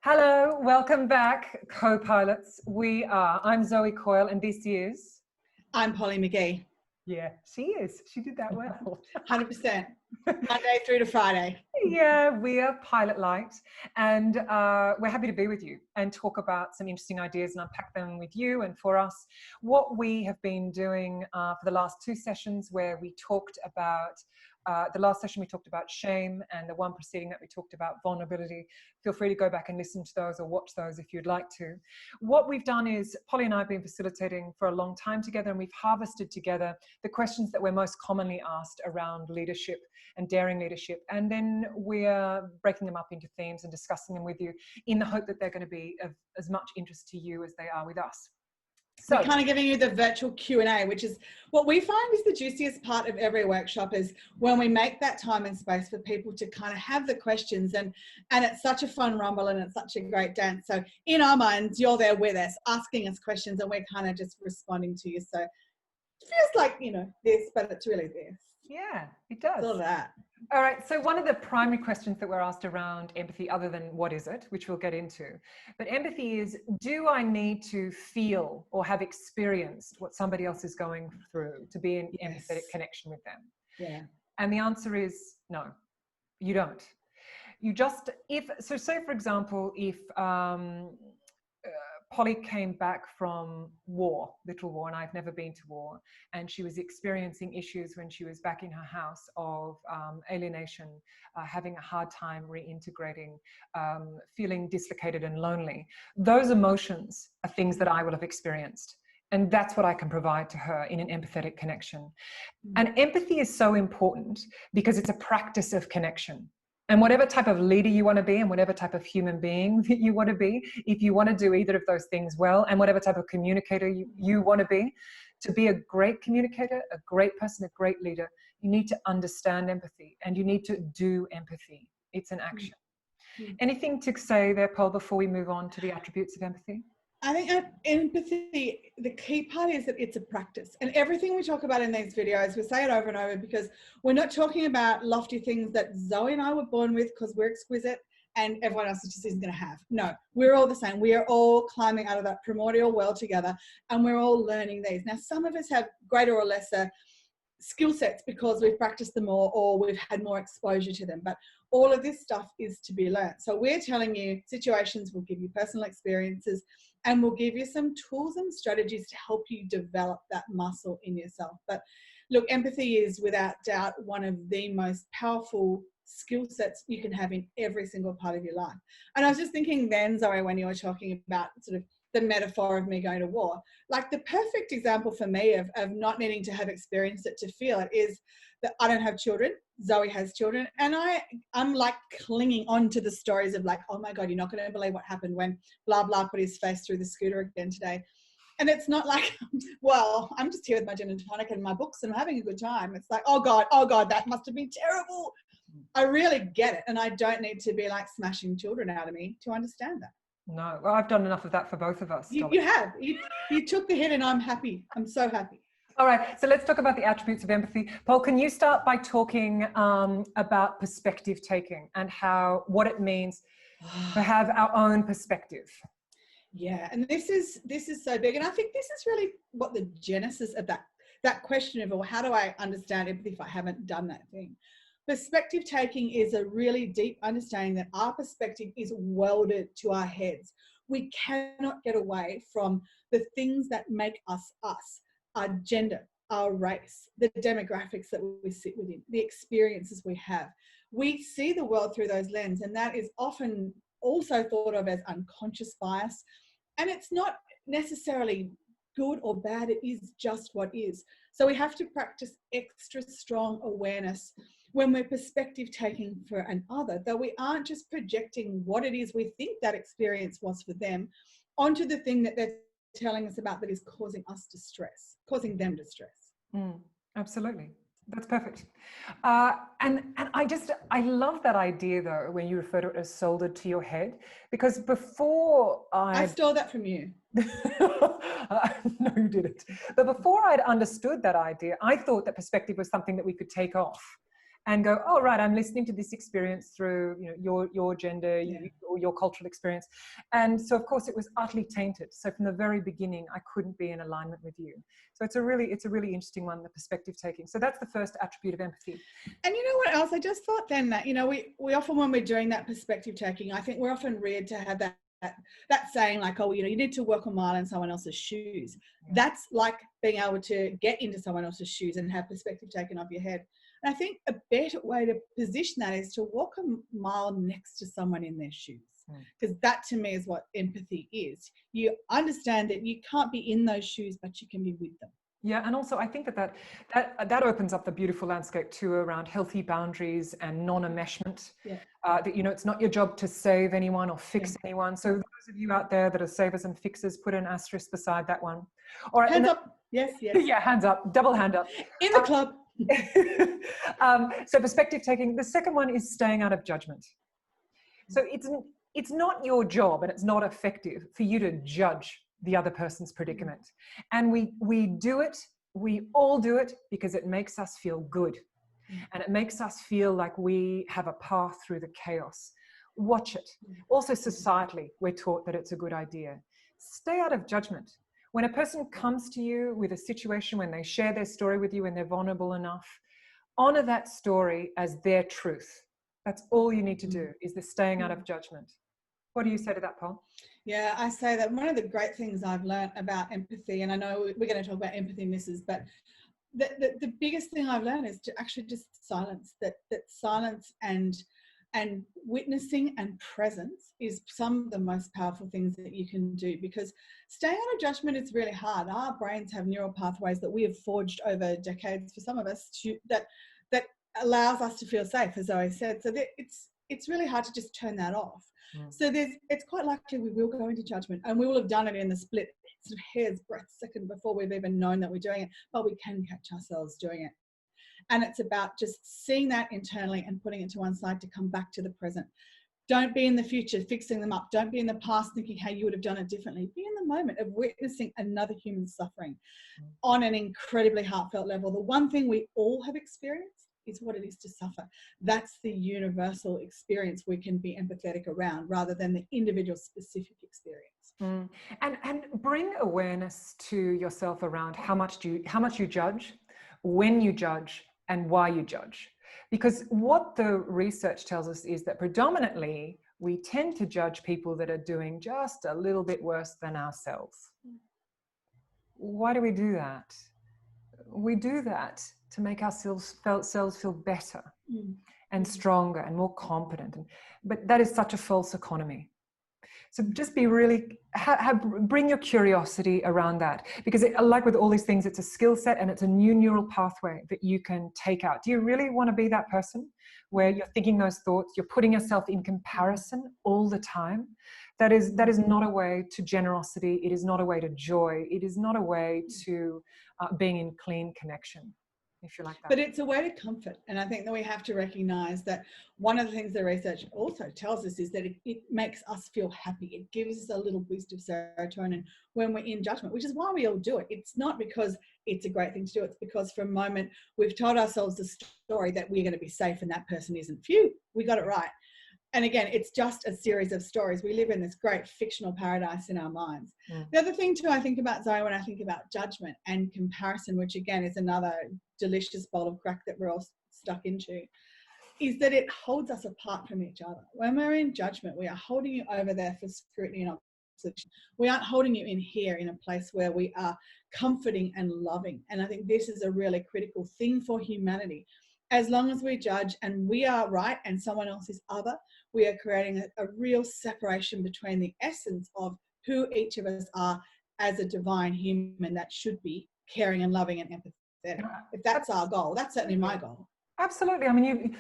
Hello, welcome back, co-pilots. I'm Zoe Coyle and this is... I'm Polly McGee. Yeah, she is. She did that well. 100%. Monday through to Friday. Yeah, we are Pilot Light and we're happy to be with you and talk about some interesting ideas and unpack them with you and for us. What we have been doing for the last two sessions where we talked about the last session we talked about shame, and the one preceding that we talked about vulnerability. Feel free to go back and listen to those or watch those if you'd like to. What we've done is Polly and I have been facilitating for a long time together, and we've harvested together the questions that we're most commonly asked around leadership and daring leadership, and then we're breaking them up into themes and discussing them with you in the hope that they're going to be of as much interest to you as they are with us. So we're kind of giving you the virtual Q&A, which is what we find is the juiciest part of every workshop, is when we make that time and space for people to kind of have the questions, and it's such a fun rumble and it's such a great dance. So in our minds, you're there with us, asking us questions, and we're kind of just responding to you. So it feels like, you know, this, but it's really this. Yeah, it does. It's all that. All right, so one of the primary questions that we're asked around empathy, other than what is it, which we'll get into, but empathy is, do I need to feel or have experienced what somebody else is going through to be in empathetic connection with them? Yeah. And the answer is no, you don't. You just, so say for example, if Polly came back from war, literal war, and I've never been to war, and she was experiencing issues when she was back in her house of alienation, having a hard time reintegrating, feeling dislocated and lonely. Those emotions are things that I will have experienced. And that's what I can provide to her in an empathetic connection. And empathy is so important because it's a practice of connection. And whatever type of leader you want to be and whatever type of human being that you want to be, if you want to do either of those things well, and whatever type of communicator you want to be a great communicator, a great person, a great leader, you need to understand empathy and you need to do empathy. It's an action. Anything to say there, Paul, before we move on to the attributes of empathy? I think empathy, the key part is that it's a practice. And everything we talk about in these videos, we say it over and over because we're not talking about lofty things that Zoe and I were born with because we're exquisite and everyone else just isn't going to have. No, we're all the same. We are all climbing out of that primordial well together, and we're all learning these. Now, some of us have greater or lesser skill sets because we've practiced them more or we've had more exposure to them, but all of this stuff is to be learned. So we're telling you situations will give you personal experiences and we'll give you some tools and strategies to help you develop that muscle in yourself. But look, empathy is without doubt one of the most powerful skill sets you can have in every single part of your life. And I was just thinking then, Zoe, when you were talking about sort of the metaphor of me going to war, like the perfect example for me of not needing to have experienced it to feel it is that I don't have children. Zoe has children, and I'm like clinging on to the stories of like, oh my God, you're not going to believe what happened when blah, blah put his face through the scooter again today. And it's not like, well, I'm just here with my gin and tonic and my books and I'm having a good time. It's like, oh God, that must have been terrible. I really get it. And I don't need to be like smashing children out of me to understand that. No, well, I've done enough of that for both of us. You have. You took the hit and I'm happy. I'm so happy. All right, so let's talk about the attributes of empathy. Paul, can you start by talking about perspective taking and what it means to have our own perspective? Yeah, and this is so big, and I think this is really what the genesis of that question of, well, how do I understand empathy if I haven't done that thing? Perspective taking is a really deep understanding that our perspective is welded to our heads. We cannot get away from the things that make us us. Our gender, our race, the demographics that we sit within, the experiences we have. We see the world through those lenses, and that is often also thought of as unconscious bias. And it's not necessarily good or bad, it is just what is. So we have to practice extra strong awareness when we're perspective taking for an other, that we aren't just projecting what it is we think that experience was for them onto the thing that they're telling us about that is causing us distress, causing them distress. Absolutely. That's perfect. And I love that idea though, when you refer to it as soldered to your head, because before I stole that from you. No, you didn't. But before I'd understood that idea, I thought that perspective was something that we could take off and go, oh, right, I'm listening to this experience through, your gender, or your cultural experience. And so, of course, it was utterly tainted. So from the very beginning, I couldn't be in alignment with you. So it's a really interesting one, the perspective taking. So that's the first attribute of empathy. And you know what else? I just thought then that, we often, when we're doing that perspective taking, I think we're often reared to have that saying like, oh, you need to walk a mile in someone else's shoes. Yeah. That's like being able to get into someone else's shoes and have perspective taken off your head. And I think a better way to position that is to walk a mile next to someone in their shoes. Because that to me is what empathy is. You understand that you can't be in those shoes, but you can be with them. Yeah, and also I think that opens up the beautiful landscape too around healthy boundaries and non-enmeshment. Yeah. That it's not your job to save anyone or fix anyone. So those of you out there that are savers and fixers, put an asterisk beside that one. All right, hands up. Yes. Yeah, hands up. Double hand up. In the club. So perspective taking. The second one is staying out of judgment. So it's not your job, and it's not effective for you to judge the other person's predicament. And we all do it because it makes us feel good. And it makes us feel like we have a path through the chaos. Watch it. Also societally, we're taught that it's a good idea. Stay out of judgment. When a person comes to you with a situation, when they share their story with you and they're vulnerable enough, honor that story as their truth. That's all you need to do, is the staying out of judgment. What do you say to that, Paul? Yeah, I say that one of the great things I've learned about empathy, and I know we're going to talk about empathy misses, but the biggest thing I've learned is to actually just silence. That silence and witnessing and presence is some of the most powerful things that you can do, because staying out of judgment is really hard. Our brains have neural pathways that we have forged over decades for some of us that allows us to feel safe, as Zoe said. So it's really hard to just turn that off. So it's quite likely we will go into judgment, and we will have done it in the split sort of hair's breadth second before we've even known that we're doing it, but we can catch ourselves doing it. And it's about just seeing that internally and putting it to one side to come back to the present. Don't be in the future fixing them up. Don't be in the past thinking how you would have done it differently. Be in the moment of witnessing another human suffering on an incredibly heartfelt level. The one thing we all have experienced is what it is to suffer. That's the universal experience we can be empathetic around, rather than the individual specific experience. And bring awareness to yourself around how much you judge, when you judge, and why you judge. Because what the research tells us is that predominantly we tend to judge people that are doing just a little bit worse than ourselves. Why do we do that? We do that to make ourselves feel better and stronger and more competent. But that is such a false economy. So just be really, bring your curiosity around that. Because like with all these things, it's a skill set and it's a new neural pathway that you can take out. Do you really want to be that person where you're thinking those thoughts, you're putting yourself in comparison all the time? That is not a way to generosity. It is not a way to joy. It is not a way to being in clean connection, if you like that. But it's a way to comfort. And I think that we have to recognize that one of the things the research also tells us is that it makes us feel happy. It gives us a little boost of serotonin when we're in judgment, which is why we all do it. It's not because it's a great thing to do. It's because for a moment we've told ourselves the story that we're going to be safe and that person isn't. Phew, we got it right. And again, it's just a series of stories. We live in this great fictional paradise in our minds. The other thing too, I think about, Zoe, when I think about judgment and comparison, which again is another delicious bowl of crack that we're all stuck into, is that it holds us apart from each other. When we're in judgment, we are holding you over there for scrutiny and observation. We aren't holding you in here in a place where we are comforting and loving. And I think this is a really critical thing for humanity. As long as we judge and we are right and someone else is other, we are creating a real separation between the essence of who each of us are as a divine human that should be caring and loving and empathetic. If that's our goal, that's certainly my goal. Absolutely. I mean,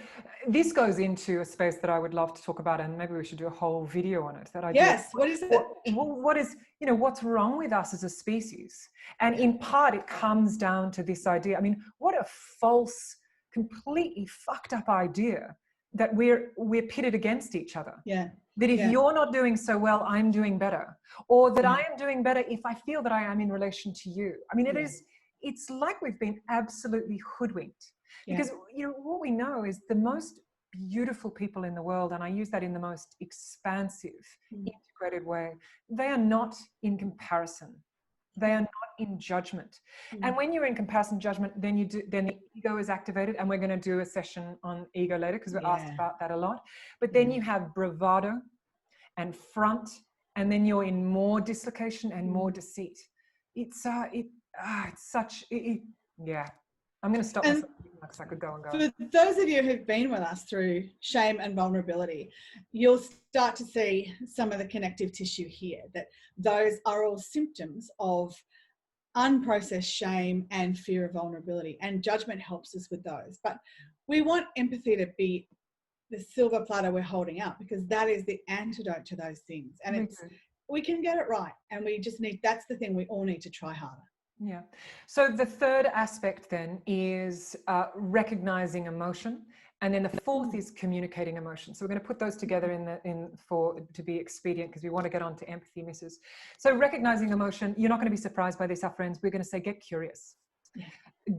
this goes into a space that I would love to talk about, and maybe we should do a whole video on it. That idea. Yes. What is it? What is, what's wrong with us as a species? And in part, it comes down to this idea. I mean, what a false, completely fucked up idea that we're pitted against each other. Yeah. That if you're not doing so well, I'm doing better. Or that I am doing better if I feel that I am in relation to you. I mean, it's like we've been absolutely hoodwinked. Because, you know, what we know is the most beautiful people in the world, and I use that in the most expansive, integrated way, they are not in comparison. They are not in judgment. And when you're in comparison judgment, then the ego is activated, and we're going to do a session on ego later because we're asked about that a lot. But then you have bravado and front, and then you're in more dislocation and more deceit. It's such yeah. I'm going to stop myself because I could go and go. For those of you who've been with us through shame and vulnerability, you'll start to see some of the connective tissue here, that those are all symptoms of unprocessed shame and fear of vulnerability, and judgment helps us with those. But we want empathy to be the silver platter we're holding up, because that is the antidote to those things. And we can get it right, and we just need, that's the thing, we all need to try harder. Yeah. So the third aspect then is recognizing emotion. And then the fourth is communicating emotion. So we're going to put those together to be expedient, because we want to get on to empathy, misses. So recognizing emotion, you're not going to be surprised by this, our friends. We're going to say, get curious. Yeah.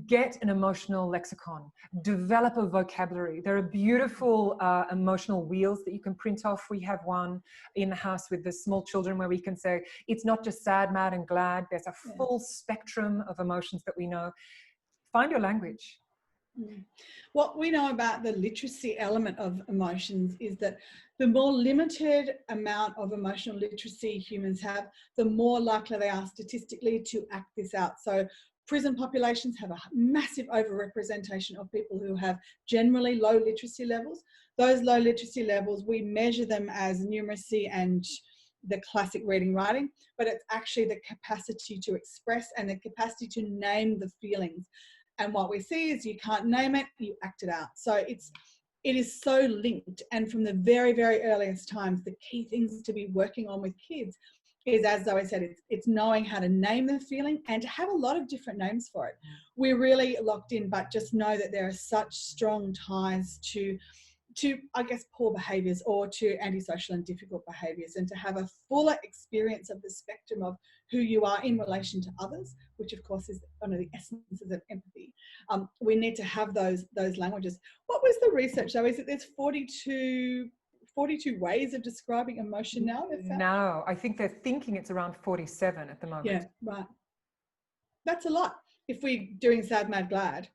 Get an emotional lexicon, develop a vocabulary. There are beautiful emotional wheels that you can print off. We have one in the house with the small children where we can say, it's not just sad, mad, and glad. There's a full spectrum of emotions that we know. Find your language. What we know about the literacy element of emotions is that the more limited amount of emotional literacy humans have, the more likely they are statistically to act this out. So prison populations have a massive overrepresentation of people who have generally low literacy levels. Those low literacy levels, we measure them as numeracy and the classic reading writing, but it's actually the capacity to express and the capacity to name the feelings. And what we see is you can't name it, you act it out. So it is so linked. And from the very, very earliest times, the key things to be working on with kids is, as Zoe said, it's knowing how to name the feeling and to have a lot of different names for it. We're really locked in, but just know that there are such strong ties to I guess, poor behaviours or to antisocial and difficult behaviours, and to have a fuller experience of the spectrum of who you are in relation to others, which of course is one of the essences of empathy. We need to have those languages. What was the research, though? Is that there's 42 ways of describing emotion now? No, I think they're thinking it's around 47 at the moment. Yeah, right. That's a lot. If we're doing sad, mad, glad,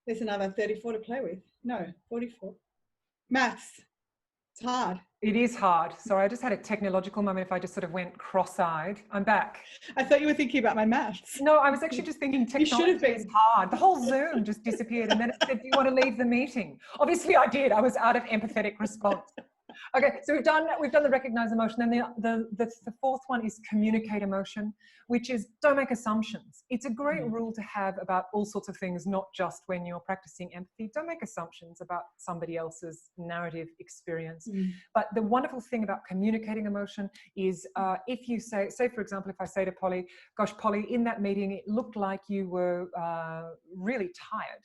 there's another 34 to play with. No, 44. Maths, it's hard. It is hard. Sorry, I just had a technological moment. If I just sort of went cross-eyed, I'm back. I thought you were thinking about my maths. No, I was actually just thinking technology is hard. The whole Zoom just disappeared, and then it said, do you want to leave the meeting? Obviously I did. I was out of empathetic response. Okay, so we've done the recognize emotion, and the fourth one is communicate emotion, which is don't make assumptions. It's a great rule to have about all sorts of things, not just when you're practicing empathy. Don't make assumptions about somebody else's narrative experience. But the wonderful thing about communicating emotion is if you say for example, if I say to Polly, gosh, Polly, in that meeting, it looked like you were really tired.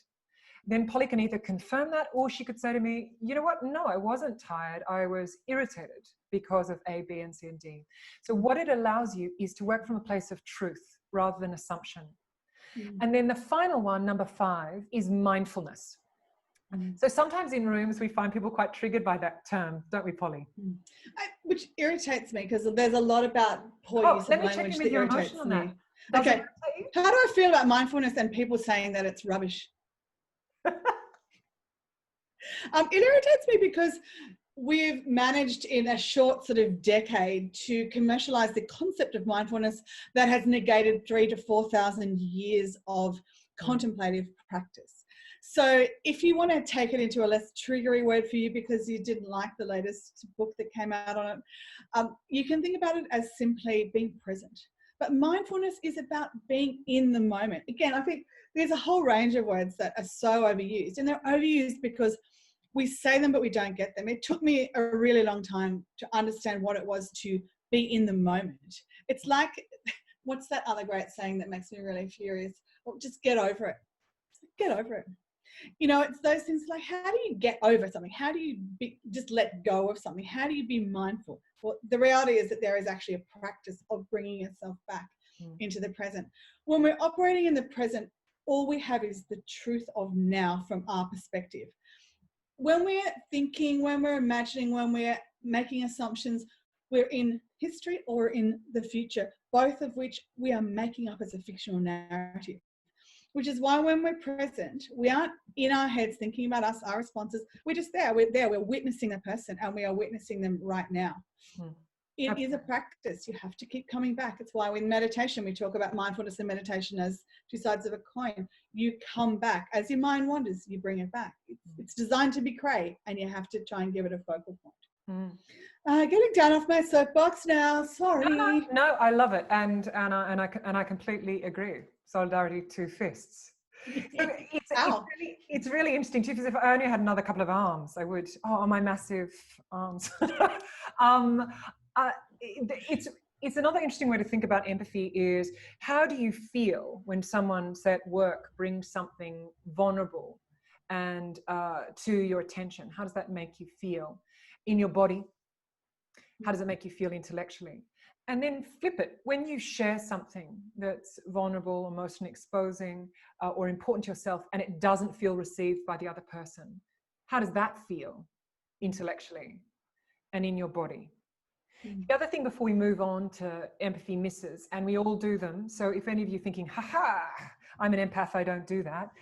Then Polly can either confirm that, or she could say to me, you know what? No, I wasn't tired. I was irritated because of A, B, and C, and D. So what it allows you is to work from a place of truth rather than assumption. And then the final one, number 5, is mindfulness. So sometimes in rooms, we find people quite triggered by that term, don't we, Polly? Which irritates me, because there's a lot about poor use of language that irritates me. Okay, how do I feel about mindfulness and people saying that it's rubbish? It irritates me because we've managed in a short sort of decade to commercialize the concept of mindfulness that has negated 3,000 to 4,000 years of contemplative practice. So if you want to take it into a less triggery word for you because you didn't like the latest book that came out on it, you can think about it as simply being present. But mindfulness is about being in the moment. Again, I think there's a whole range of words that are so overused, and they're overused because we say them, but we don't get them. It took me a really long time to understand what it was to be in the moment. It's like, what's that other great saying that makes me really furious? Well, just get over it. Get over it. You know, it's those things like, how do you get over something? How do you just let go of something? How do you be mindful? Well, the reality is that there is actually a practice of bringing yourself back into the present. When we're operating in the present, all we have is the truth of now from our perspective. When we're thinking, when we're imagining, when we're making assumptions, we're in history or in the future, both of which we are making up as a fictional narrative. Which is why when we're present, we aren't in our heads thinking about us, our responses. We're just there. We're witnessing the person, and we are witnessing them right now. It is a practice. You have to keep coming back. It's why in meditation, we talk about mindfulness and meditation as two sides of a coin. You come back. As your mind wanders, you bring it back. It's designed to be cray, and you have to try and give it a focal point. Getting down off my soapbox now. Sorry. No, I love it. And I completely agree. Solidarity, two fists. So it's really interesting too, because if I only had another couple of arms, I would, my massive arms. It's another interesting way to think about empathy is, how do you feel when someone, say at work, brings something vulnerable and to your attention? How does that make you feel in your body? How does it make you feel intellectually? And then flip it. When you share something that's vulnerable, emotionally exposing, or important to yourself, and it doesn't feel received by the other person, how does that feel intellectually and in your body? The other thing before we move on to empathy misses, and we all do them. So if any of you thinking, I'm an empath, I don't do that,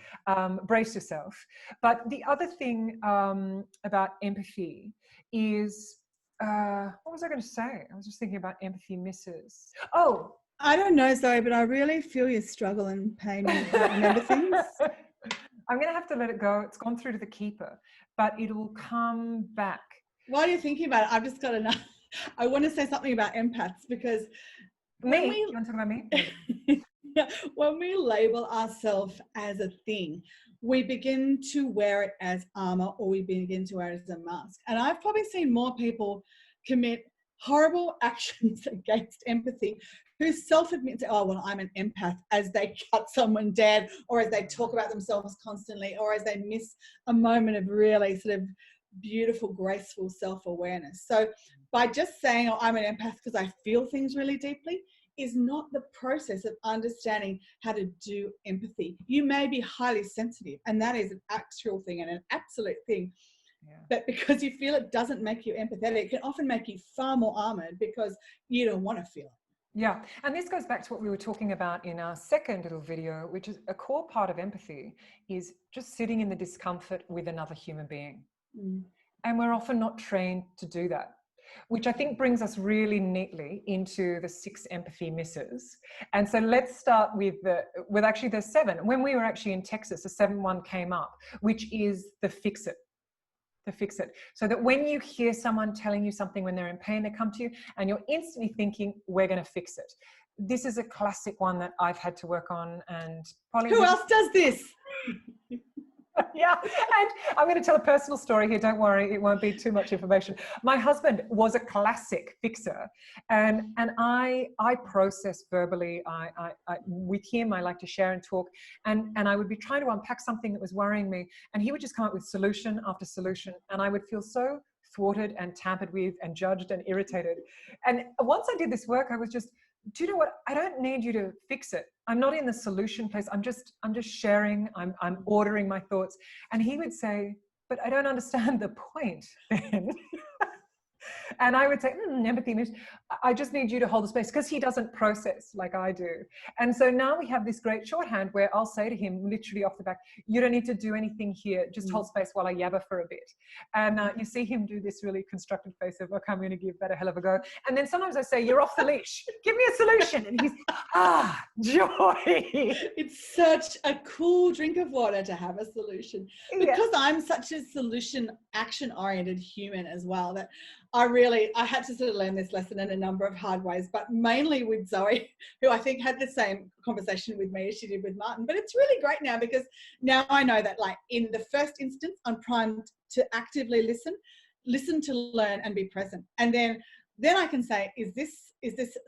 brace yourself. But the other thing about empathy is, what was I going to say? I was just thinking about empathy misses. I don't know, Zoe, but I really feel your struggle and pain when you remember things. I'm going to have to let it go. It's gone through to the keeper, but it'll come back. While you're thinking about it, I've just got enough. I want to say something about empaths, because You want to talk about me? when we label ourselves as a thing, we begin to wear it as armor, or we begin to wear it as a mask. And I've probably seen more people commit horrible actions against empathy who self-admit to, I'm an empath, as they cut someone dead, or as they talk about themselves constantly, or as they miss a moment of really sort of beautiful, graceful self-awareness. So by just saying, I'm an empath because I feel things really deeply, is not the process of understanding how to do empathy. You may be highly sensitive, and that is an actual thing and an absolute thing. Yeah. But because you feel it doesn't make you empathetic, it can often make you far more armored because you don't want to feel it. Yeah, and this goes back to what we were talking about in our second little video, which is a core part of empathy, is just sitting in the discomfort with another human being. And we're often not trained to do that, which I think brings us really neatly into the 6 empathy misses. And so let's start with actually there's 7. When we were actually in Texas, the 7th one came up, which is the fix it. To fix it. So that when you hear someone telling you something when they're in pain, they come to you and you're instantly thinking, we're going to fix it. This is a classic one that I've had to work on. And Polly, who else does this? Yeah, and I'm going to tell a personal story here. Don't worry, it won't be too much information. My husband was a classic fixer, and I process verbally. I with him, I like to share and talk, and I would be trying to unpack something that was worrying me, and he would just come up with solution after solution, and I would feel so thwarted and tampered with and judged and irritated. And once I did this work, I was just, do you know what? I don't need you to fix it. I'm not in the solution place. I'm just sharing. I'm ordering my thoughts. And he would say, but I don't understand the point then. And I would say, empathy, I just need you to hold the space, because he doesn't process like I do. And so now we have this great shorthand where I'll say to him, literally off the back, you don't need to do anything here. Just hold space while I yabber for a bit. And you see him do this really constructed face of, okay, I'm going to give that a hell of a go. And then sometimes I say, you're off the leash. Give me a solution. And he's, joy. It's such a cool drink of water to have a solution. Because I'm such a solution action-oriented human as well, that I had to sort of learn this lesson in a number of hard ways, but mainly with Zoe, who I think had the same conversation with me as she did with Martin. But it's really great now, because now I know that, like, in the first instance, I'm primed to actively listen to learn and be present. And then I can say, is this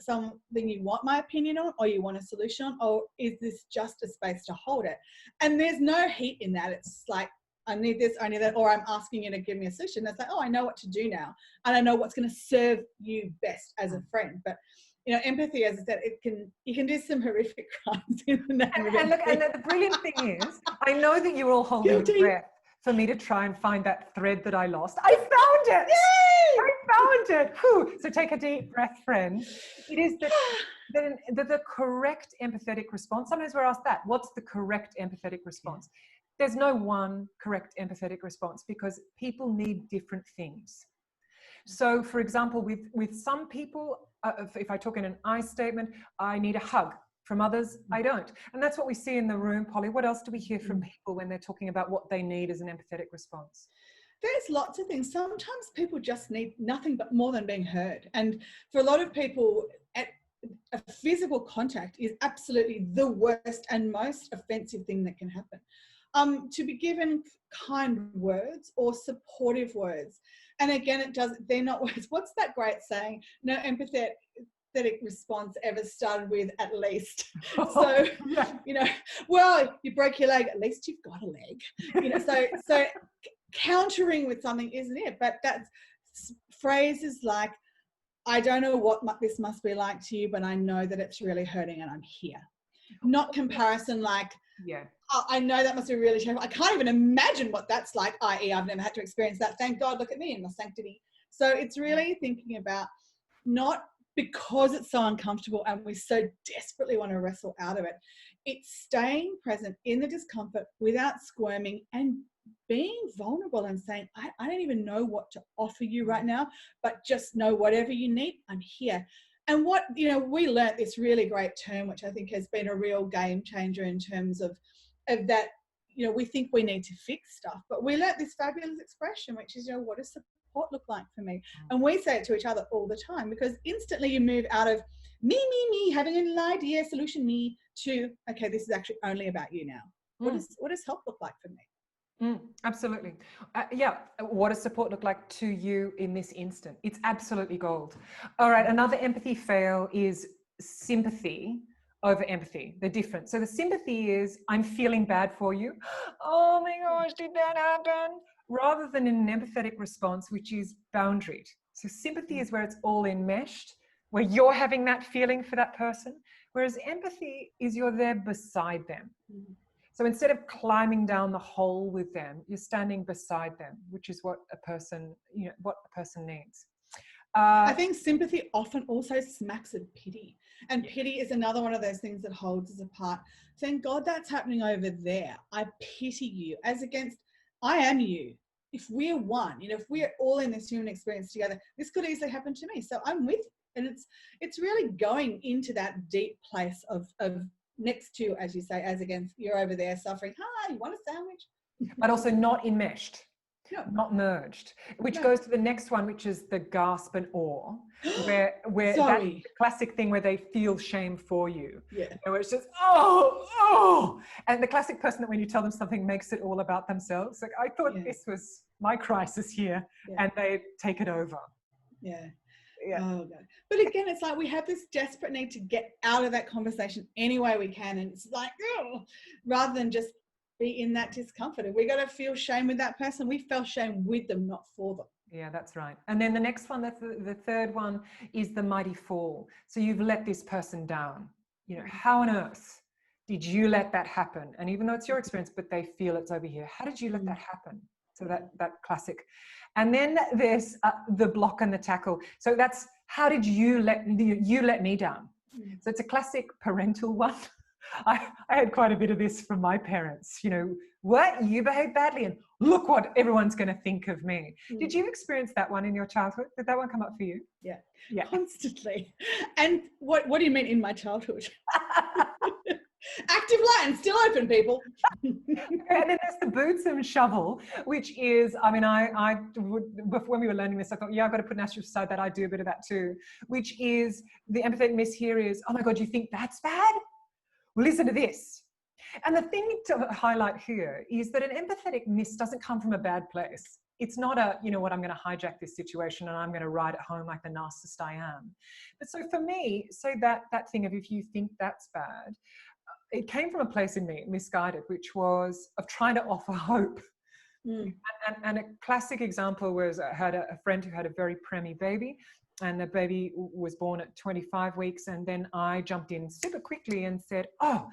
something you want my opinion on, or you want a solution on, or is this just a space to hold it? And there's no heat in that. It's like, I need this, I need that, or I'm asking you to give me a solution. It's like, I know what to do now, and I know what's going to serve you best as a friend. But empathy, as I said, you can do some horrific crimes in the name of And look, empathy. and the brilliant thing is, I know that you're all holding your breath for me to try and find that thread that I lost. I found it. Yay! I found it. Whew. So take a deep breath, friend. It is the correct empathetic response. Sometimes we're asked that. What's the correct empathetic response? There's no one correct empathetic response because people need different things. So, for example, with some people, if I talk in an I statement, I need a hug. From others, I don't. And that's what we see in the room, Polly. What else do we hear from people when they're talking about what they need as an empathetic response? There's lots of things. Sometimes people just need nothing but more than being heard. And for a lot of people, a physical contact is absolutely the worst and most offensive thing that can happen. To be given kind words or supportive words. And again, they're not words. What's that great saying? No empathetic response ever started with at least. So, well, you broke your leg, at least you've got a leg. So countering with something isn't it? But that's phrases like, I don't know what this must be like to you, but I know that it's really hurting and I'm here. Not comparison like, oh, I know that must be really shameful. I can't even imagine what that's like, i.e. I've never had to experience that. Thank God, look at me in my sanctity. So it's really thinking about not because it's so uncomfortable and we so desperately want to wrestle out of it. It's staying present in the discomfort without squirming and being vulnerable and saying, I don't even know what to offer you right now, but just know whatever you need, I'm here. And what, we learnt this really great term, which I think has been a real game changer in terms of that, we think we need to fix stuff, but we learnt this fabulous expression, which is, what does support look like for me? And we say it to each other all the time because instantly you move out of me, having an idea, solution, me, to, okay, this is actually only about you now. What does help look like for me? Absolutely. What does support look like to you in this instant? It's absolutely gold. All right. Another empathy fail is sympathy over empathy. They're different. So the sympathy is, I'm feeling bad for you. Oh my gosh, did that happen? Rather than an empathetic response, which is boundaried. So sympathy is where it's all enmeshed, where you're having that feeling for that person. Whereas empathy is you're there beside them. So instead of climbing down the hole with them, you're standing beside them, which is what a person needs. I think sympathy often also smacks of pity. And pity is another one of those things that holds us apart. Thank God that's happening over there. I pity you as against, I am you. If we're one, if we're all in this human experience together, this could easily happen to me. So I'm with you. And it's really going into that deep place of next to, as you say, as against you're over there suffering. Hi, you want a sandwich? But also not enmeshed, not merged, which goes to the next one, which is the gasp and awe, where that's the classic thing where they feel shame for you. Where it's just, oh. And the classic person that when you tell them something makes it all about themselves. Like, I thought this was my crisis here, and they take it over. Oh, God. But again, it's like we have this desperate need to get out of that conversation any way we can. And it's like, rather than just be in that discomfort. If we got to feel shame with that person, we felt shame with them, not for them. Yeah, that's right. And then the next one, that's the third one, is the mighty fall. So you've let this person down. How on earth did you let that happen? And even though it's your experience, but they feel it's over here. How did you let that happen? So that classic. And then there's the block and the tackle. So that's, how did you let me down? So it's a classic parental one. I had quite a bit of this from my parents. What? You behaved badly and look what everyone's going to think of me. Did you experience that one in your childhood? Did that one come up for you? Yeah. Constantly. And what do you mean in my childhood? Active line, still open, people. And then there's the boots and shovel, which is, I would, when we were learning this, I thought, I've got to put an asterisk beside that. I do a bit of that too, which is the empathetic miss here is, oh my God, you think that's bad? Well, listen to this. And the thing to highlight here is that an empathetic miss doesn't come from a bad place. It's not I'm going to hijack this situation and I'm going to ride it home like the narcissist I am. But so for me, that thing of if you think that's bad, it came from a place in me, misguided, which was of trying to offer hope. And a classic example was I had a friend who had a very preemie baby, and the baby was born at 25 weeks. And then I jumped in super quickly and said, oh,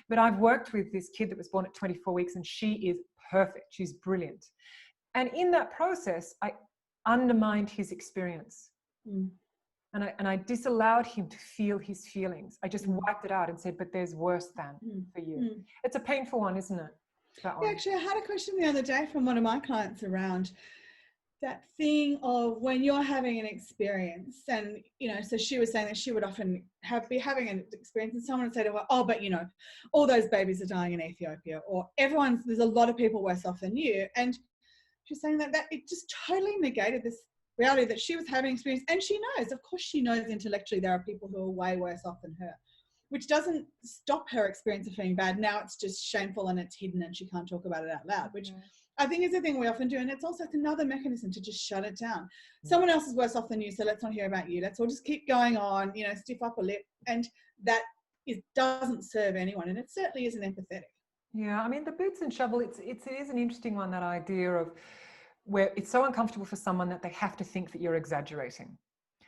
but I've worked with this kid that was born at 24 weeks and she is perfect. She's brilliant. And in that process, I undermined his experience. And I disallowed him to feel his feelings. I just wiped it out and said, but there's worse than for you. It's a painful one, isn't it? That one. Yeah, actually, I had a question the other day from one of my clients around that thing of when you're having an experience, and, you know, so she was saying that she would often be having an experience and someone would say to her, oh, but, you know, all those babies are dying in Ethiopia, or there's a lot of people worse off than you. And she's saying that it just totally negated this reality that she was having experience. And she knows, of course she knows intellectually there are people who are way worse off than her, which doesn't stop her experience of feeling bad. Now it's just shameful and it's hidden and she can't talk about it out loud, which I think is the thing we often do. And it's also another mechanism to just shut it down. Someone else is worse off than you, so let's not hear about you. Let's all just keep going on, you know, stiff upper lip. And that doesn't serve anyone. And it certainly isn't empathetic. Yeah, I mean, the boots and shovel, it is an interesting one, that idea of where it's so uncomfortable for someone that they have to think that you're exaggerating.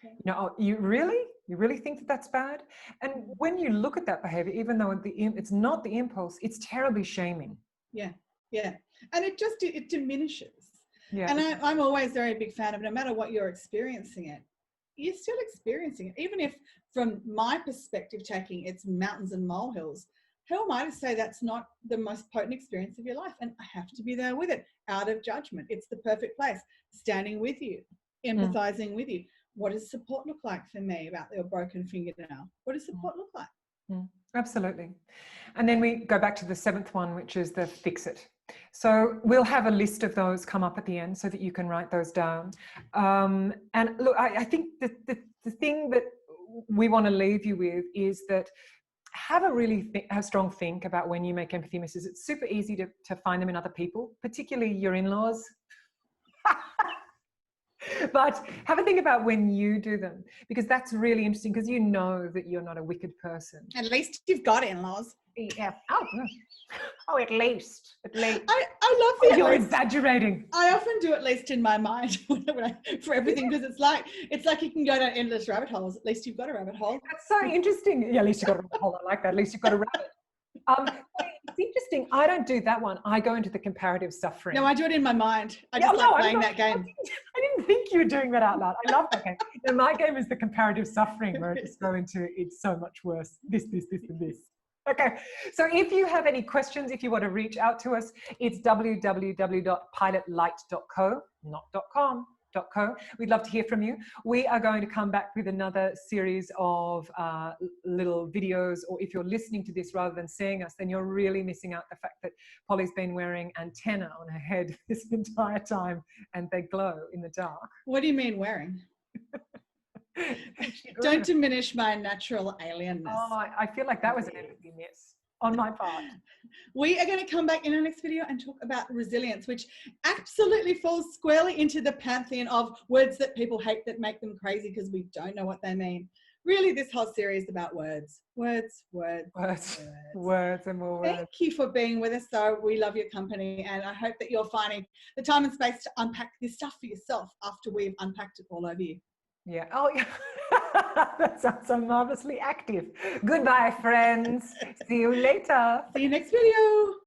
You know, you really think that that's bad? And when you look at that behavior, even though it's not the impulse, it's terribly shaming. Yeah. And it diminishes. Yeah. And I'm always very big fan of, no matter what you're experiencing you're still experiencing it. Even if from my perspective, taking it's mountains and molehills, who am I to say that's not the most potent experience of your life? And I have to be there with it. Out of judgment. It's the perfect place. Standing with you, empathizing with you. What does support look like for me about your broken fingernail? What does support look like? Absolutely. And then we go back to the 7th one, which is the fix it. So we'll have a list of those come up at the end so that you can write those down. And look, I think that the thing that we want to leave you with is that have a strong think about when you make empathy misses. It's super easy to find them in other people, particularly your in-laws. But have a think about when you do them, because that's really interesting, because you know that you're not a wicked person. At least you've got in-laws. Yeah. Oh, at least. I love the you're exaggerating. I often do at least in my mind for everything, because it's like you can go down endless rabbit holes. At least you've got a rabbit hole. That's so interesting. Yeah, at least you've got a rabbit hole. I like that. At least you've got a rabbit. It's interesting. I don't do that one. I go into the comparative suffering. No, I do it in my mind. I just like playing that game. I didn't think you were doing that out loud. I love that game. And my game is the comparative suffering, where I just go into it's so much worse. This, and this. Okay, so if you have any questions, if you want to reach out to us, it's www.pilotlight.co, not .com. .co. We'd love to hear from you. We are going to come back with another series of little videos, or if you're listening to this rather than seeing us, then you're really missing out the fact that Polly's been wearing antenna on her head this entire time, and they glow in the dark. What do you mean wearing? Don't diminish my natural alienness. Oh, I feel like that was an empathy miss on my part. We are going to come back in our next video and talk about resilience, which absolutely falls squarely into the pantheon of words that people hate that make them crazy because we don't know what they mean. Really, this whole series is about words. Words and more words. Thank you for being with us, though. We love your company, and I hope that you're finding the time and space to unpack this stuff for yourself after we've unpacked it all over you. Yeah. Oh, yeah. That sounds so marvelously active. Goodbye, friends. See you later. See you next video.